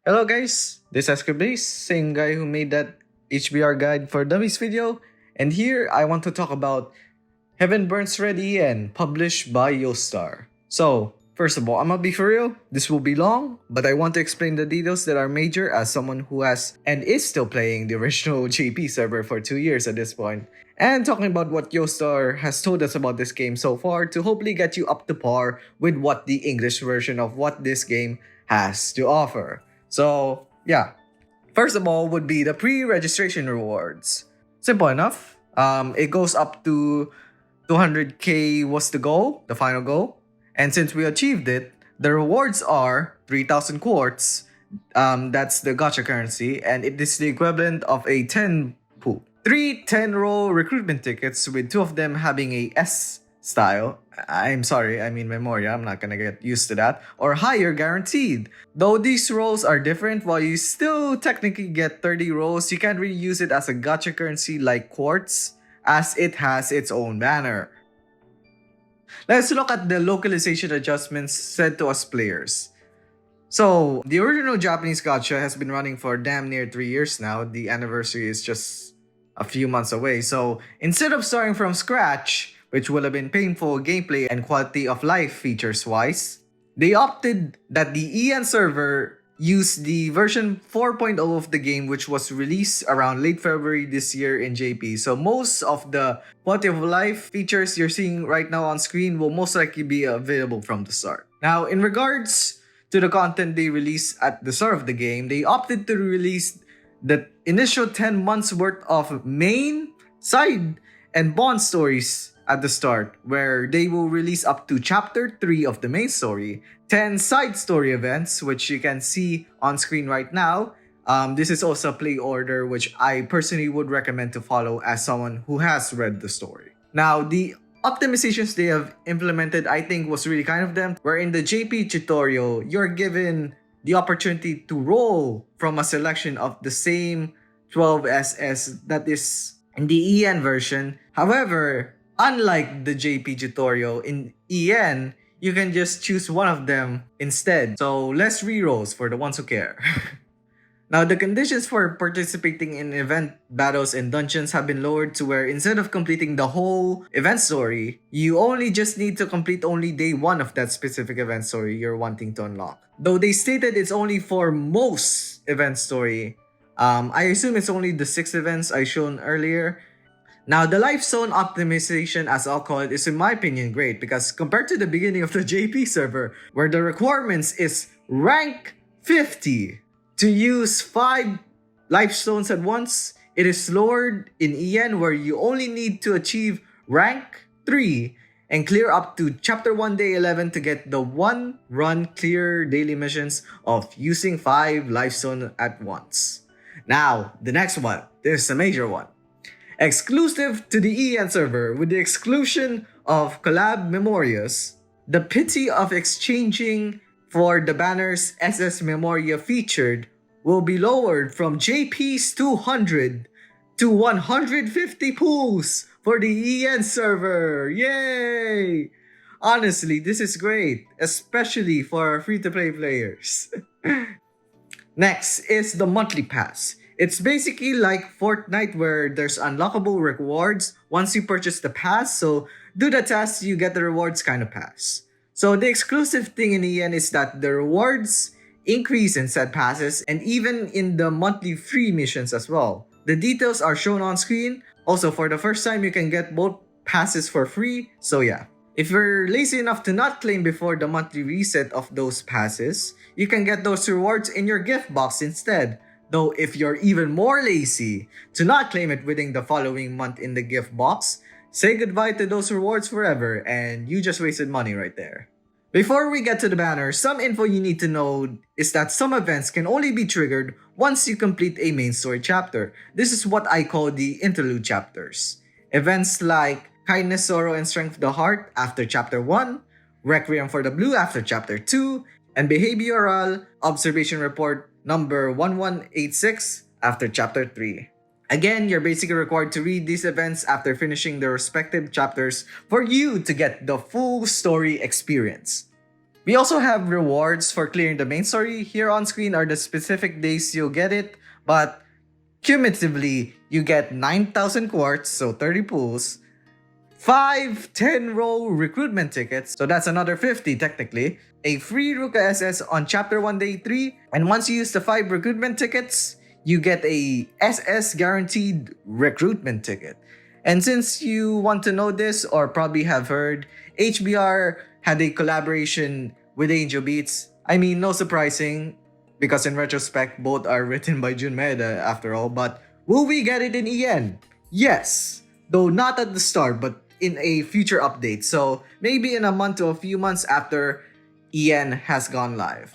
Hello guys, this is Blaze, same guy who made that HBR guide for dummies video, and here I want to talk about Heaven Burns Red EN, published by Yostar. So, first of all, I'm gonna be for real, this will be long, but I want to explain the details that are major as someone who has and is still playing the original JP server for 2 years at this point, and talking about what Yostar has told us about this game so far to hopefully get you up to par with what the English version of what this game has to offer. So, yeah. First of all would be the pre-registration rewards. Simple enough. It goes up to 200k was the goal, the final goal. And since we achieved it, the rewards are 3,000 quartz. That's the gacha currency. And it is the equivalent of a 10 pool. 3 10-roll recruitment tickets with 2 of them having a S style. I'm sorry, I mean Memoria, I'm not gonna get used to that. Or higher guaranteed. Though these rolls are different, while you still technically get 30 rolls, you can't really use it as a gacha currency like Quartz, as it has its own banner. Let's look at the localization adjustments sent to us players. So, the original Japanese gacha has been running for damn near 3 years now. The anniversary is just a few months away. So, instead of starting from scratch, which would have been painful gameplay and quality of life features wise, they opted that the EN server use the version 4.0 of the game, which was released around late February this year in JP. So most of the quality of life features you're seeing right now on screen will most likely be available from the start. Now, in regards to the content they released at the start of the game, they opted to release the initial 10 months worth of main, side, and bond stories at the start, where they will release up to chapter 3 of the main story, 10 side story events, which you can see on screen right now. This is also a play order, which I personally would recommend to follow as someone who has read the story. Now, the optimizations they have implemented, I think, was really kind of them, where in the JP tutorial, you're given the opportunity to roll from a selection of the same 12 SS that is in the EN version. However, unlike the JP tutorial, in EN, you can just choose one of them instead. So less rerolls for the ones who care. Now, the conditions for participating in event battles and dungeons have been lowered to where instead of completing the whole event story, you only just need to complete only day 1 of that specific event story you're wanting to unlock. Though they stated it's only for most event story, I assume it's only the 6 events I shown earlier. Now, the life zone optimization, as I'll call it, is in my opinion great because compared to the beginning of the JP server, where the requirements is rank 50 to use 5 life zones at once, it is lowered in EN where you only need to achieve rank 3 and clear up to chapter 1 day 11 to get the 1 run clear daily missions of using 5 life zones at once. Now, the next one, this is a major one. Exclusive to the EN server, with the exclusion of collab memorias, the pity of exchanging for the banners SS Memoria featured will be lowered from JP's 200 to 150 pools for the EN server. Yay! Honestly, this is great, especially for free-to-play players. Next is the monthly pass. It's basically like Fortnite where there's unlockable rewards once you purchase the pass, so do the tasks, you get the rewards kind of pass. So the exclusive thing in the end is that the rewards increase in said passes and even in the monthly free missions as well. The details are shown on screen. Also, for the first time, you can get both passes for free, so yeah. If you're lazy enough to not claim before the monthly reset of those passes, you can get those rewards in your gift box instead. Though if you're even more lazy to not claim it within the following month in the gift box, say goodbye to those rewards forever and you just wasted money right there. Before we get to the banner, some info you need to know is that some events can only be triggered once you complete a main story chapter. This is what I call the interlude chapters. Events like Kindness, Sorrow, and Strength of the Heart after chapter 1, Requiem for the Blue after chapter 2, and Behavioral Observation Report number 1186 after chapter 3. Again, you're basically required to read these events after finishing the respective chapters for you to get the full story experience. We also have rewards for clearing the main story. Here on screen are the specific days you'll get it, but cumulatively, you get 9,000 quartz, so 30 pools, 5 10-roll recruitment tickets, so that's another 50 technically, a free Ruka SS on Chapter 1 Day 3, and once you use the 5 recruitment tickets, you get a SS guaranteed recruitment ticket. And since you want to know this or probably have heard, HBR had a collaboration with Angel Beats. I mean, no surprising, because in retrospect, both are written by Jun Maeda after all, but will we get it in EN? Yes, though not at the start, but in a future update, so maybe in a month to a few months after EN has gone live.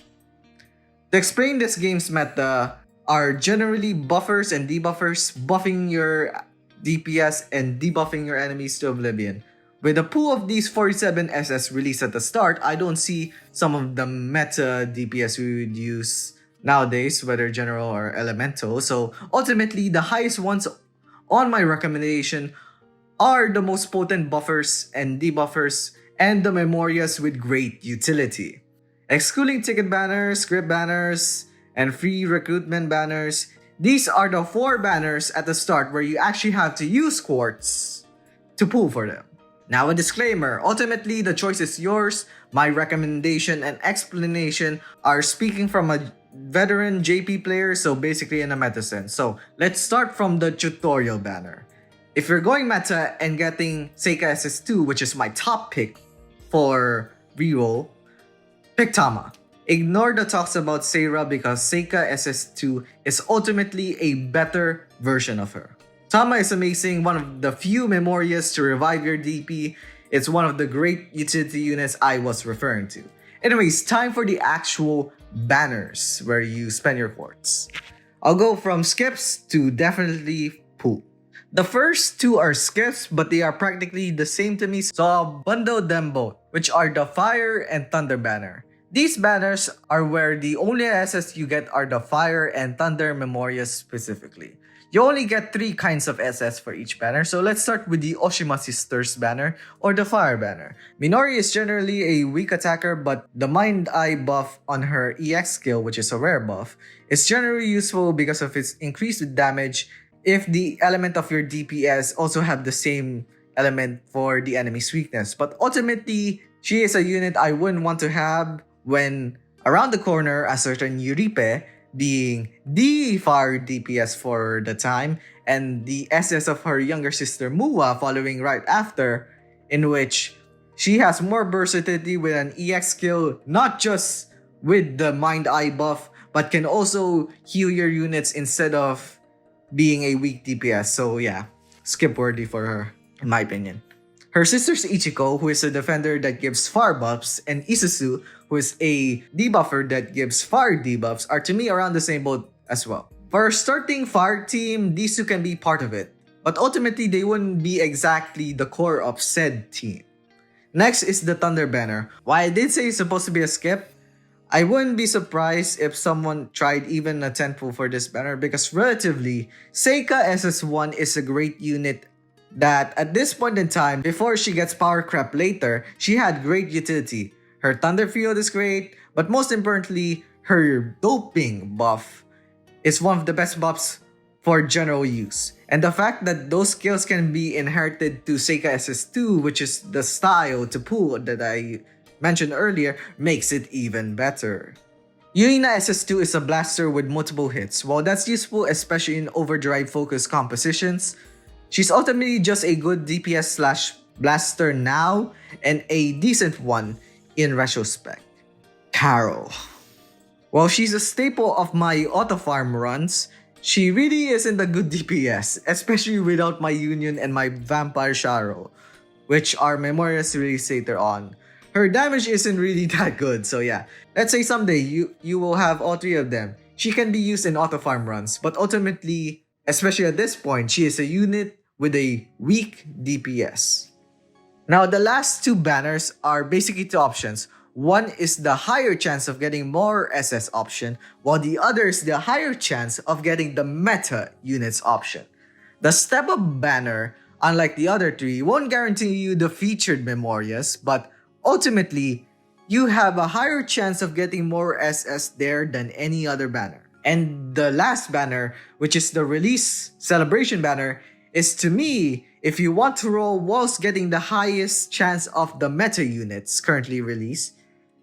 To explain this game's meta are generally buffers and debuffers, buffing your DPS and debuffing your enemies to oblivion. With a pool of these 47 SS released at the start, I don't see some of the meta DPS we would use nowadays, whether general or elemental. So ultimately, the highest ones on my recommendation are the most potent buffers and debuffers and the memorias with great utility. Excluding ticket banners, script banners, and free recruitment banners, these are the 4 banners at the start where you actually have to use quartz to pull for them. Now a disclaimer, ultimately the choice is yours. My recommendation and explanation are speaking from a veteran JP player, so basically in a meta sense. So let's start from the tutorial banner. If you're going meta and getting Seika SS2, which is my top pick for reroll, pick Tama. Ignore the talks about Seira because Seika SS2 is ultimately a better version of her. Tama is amazing, one of the few memorias to revive your DP. It's one of the great utility units I was referring to. Anyways, time for the actual banners where you spend your quartz. I'll go from skips to definitely pool. The first 2 are skips, but they are practically the same to me, so I'll bundle them both, which are the Fire and Thunder banner. These banners are where the only SS you get are the Fire and Thunder memorias specifically. You only get 3 kinds of SS for each banner, so let's start with the Oshima Sisters banner or the Fire banner. Minori is generally a weak attacker, but the Mind Eye buff on her EX skill, which is a rare buff, is generally useful because of its increased damage if the element of your DPS also have the same element for the enemy's weakness. But ultimately, she is a unit I wouldn't want to have when around the corner a certain Yuripe, being the fire DPS for the time, and the SS of her younger sister Mua following right after, in which she has more versatility with an EX skill, not just with the Mind Eye buff, but can also heal your units instead of being a weak DPS. So yeah, skip worthy for her, in my opinion. Her sister's Ichiko, who is a defender that gives fire buffs, and Isuzu, who is a debuffer that gives fire debuffs, are to me around the same boat as well. For a starting fire team, these 2 can be part of it, but ultimately they wouldn't be exactly the core of said team. Next is the Thunder banner. While I did say it's supposed to be a skip, I wouldn't be surprised if someone tried even a 10 pull for this banner because relatively, Seika SS1 is a great unit that at this point in time, before she gets power crap later, she had great utility. Her Thunder Field is great, but most importantly, her Doping buff is one of the best buffs for general use. And the fact that those skills can be inherited to Seika SS2, which is the style to pull that I mentioned earlier, makes it even better. Yuina SS2 is a blaster with multiple hits. While that's useful especially in overdrive focused compositions, she's ultimately just a good DPS slash blaster now and a decent one in retrospect. Carol. While she's a staple of my auto farm runs, she really isn't a good DPS, especially without my Union and my Vampire Sharo, which are memorials released later on. Her damage isn't really that good, so yeah. Let's say someday you will have all 3 of them. She can be used in auto farm runs, but ultimately, especially at this point, she is a unit with a weak DPS. Now, the last 2 banners are basically 2 options. One is the higher chance of getting more SS option, while the other is the higher chance of getting the meta units option. The Step Up banner, unlike the other 3, won't guarantee you the featured memorias, but ultimately, you have a higher chance of getting more SS there than any other banner. And the last banner, which is the release celebration banner, is to me, if you want to roll whilst getting the highest chance of the meta units currently released,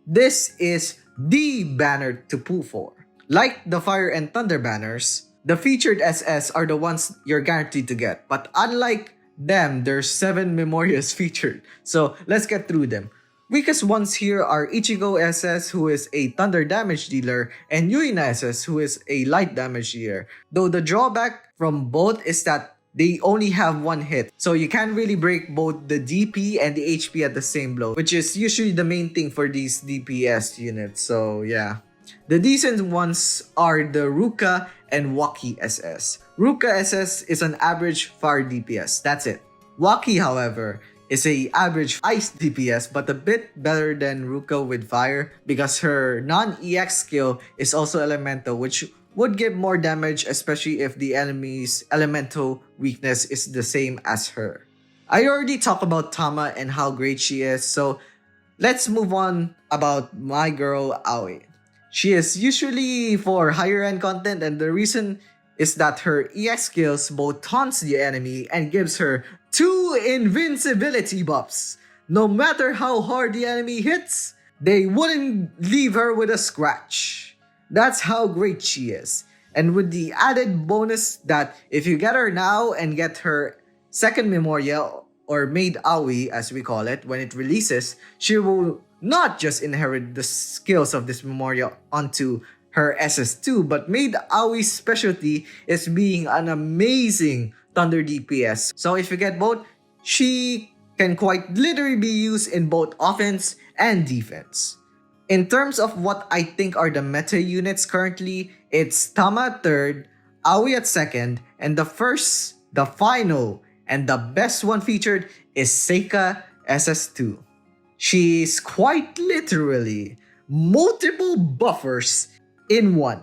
this is the banner to pull for. Like the Fire and Thunder banners, the featured SS are the ones you're guaranteed to get. But unlike them, there's 7 Memorias featured. So let's get through them. Weakest ones here are Ichigo SS, who is a thunder damage dealer, and Yuina SS, who is a light damage dealer. Though the drawback from both is that they only have one hit, so you can't really break both the DP and the HP at the same blow, which is usually the main thing for these DPS units, so yeah. The decent ones are the Ruka and Waki SS. Ruka SS is an average fire DPS, that's it. Waki, however, is a average ice DPS but a bit better than Ruka with fire because her non-EX skill is also elemental, which would give more damage, especially if the enemy's elemental weakness is the same as her. I already talked about Tama and how great she is, so let's move on about my girl Aoi. She is usually for higher end content, and the reason is that her EX skills both taunts the enemy and gives her 2 invincibility buffs. No matter how hard the enemy hits, they wouldn't leave her with a scratch. That's how great she is. And with the added bonus that if you get her now and get her second Memoria, or Maid Aoi as we call it, when it releases, she will not just inherit the skills of this Memoria onto her SS2, but Maid Aoi's specialty is being an amazing Thunder DPS. So if you get both, she can quite literally be used in both offense and defense. In terms of what I think are the meta units currently, it's Tama at 3rd, Aoi at 2nd, and the final, and the best one featured is Seika SS2. She's quite literally multiple buffers in one.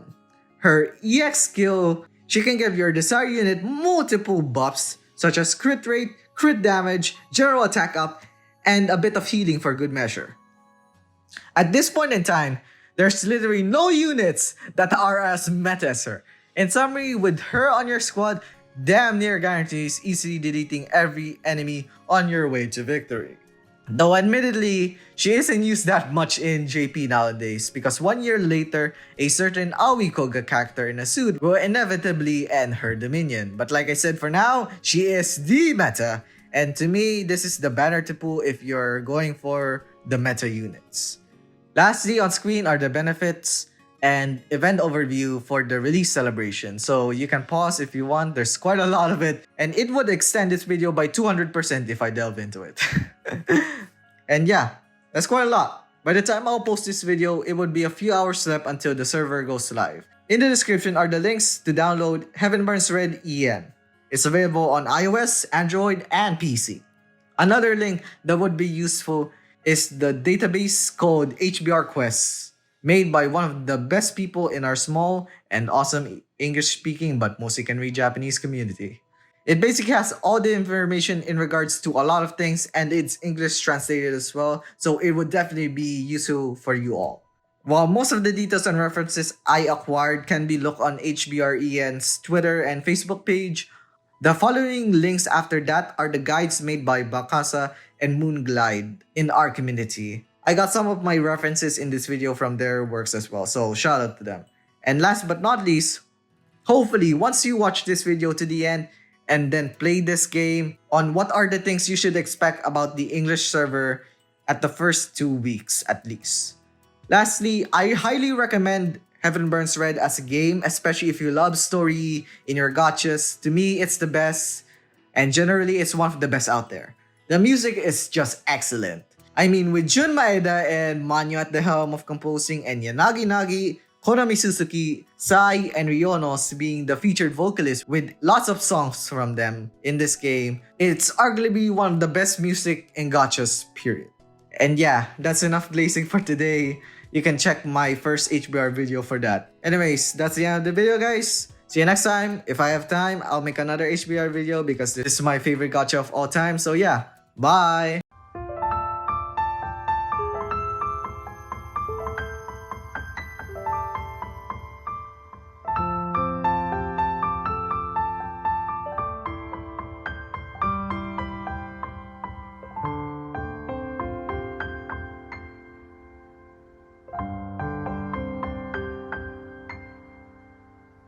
Her EX skill, she can give your desired unit multiple buffs such as crit rate, crit damage, general attack up, and a bit of healing for good measure. At this point in time, there's literally no units that are as meta as her. In summary, with her on your squad, damn near guarantees easily deleting every enemy on your way to victory. Though admittedly, she isn't used that much in JP nowadays because 1 year later, a certain Aoi Koga character in a suit will inevitably end her dominion. But like I said, for now, she is the meta, and to me, this is the banner to pull if you're going for the meta units. Lastly, on screen are the benefits and event overview for the release celebration. So you can pause if you want, there's quite a lot of it, and it would extend this video by 200% if I delve into it. And yeah, that's quite a lot. By the time I'll post this video, it would be a few hours left until the server goes live. In the description are the links to download Heaven Burns Red EN. It's available on iOS, Android, and PC. Another link that would be useful is the database called HBR Quests, made by one of the best people in our small and awesome English-speaking but mostly can read Japanese community. It basically has all the information in regards to a lot of things, and it's English translated as well, so it would definitely be useful for you all. While most of the details and references I acquired can be looked on HBREN's Twitter and Facebook page, the following links after that are the guides made by Bakasa and Moonglide in our community. I got some of my references in this video from their works as well, so shout out to them. And last but not least, hopefully once you watch this video to the end and then play this game, on what are the things you should expect about the English server at the first 2 weeks at least. Lastly, I highly recommend Heaven Burns Red as a game, especially if you love story in your gachas. To me, it's the best, and generally it's one of the best out there. The music is just excellent. I mean, with Jun Maeda and Manyo at the helm of composing, and Yanagi Nagi, Konami Suzuki, Sai, and Ryonos being the featured vocalists with lots of songs from them in this game, it's arguably one of the best music in gachas, period. And yeah, that's enough glazing for today. You can check my first HBR video for that. Anyways, that's the end of the video, guys. See you next time. If I have time, I'll make another HBR video because this is my favorite gacha of all time. So yeah, bye!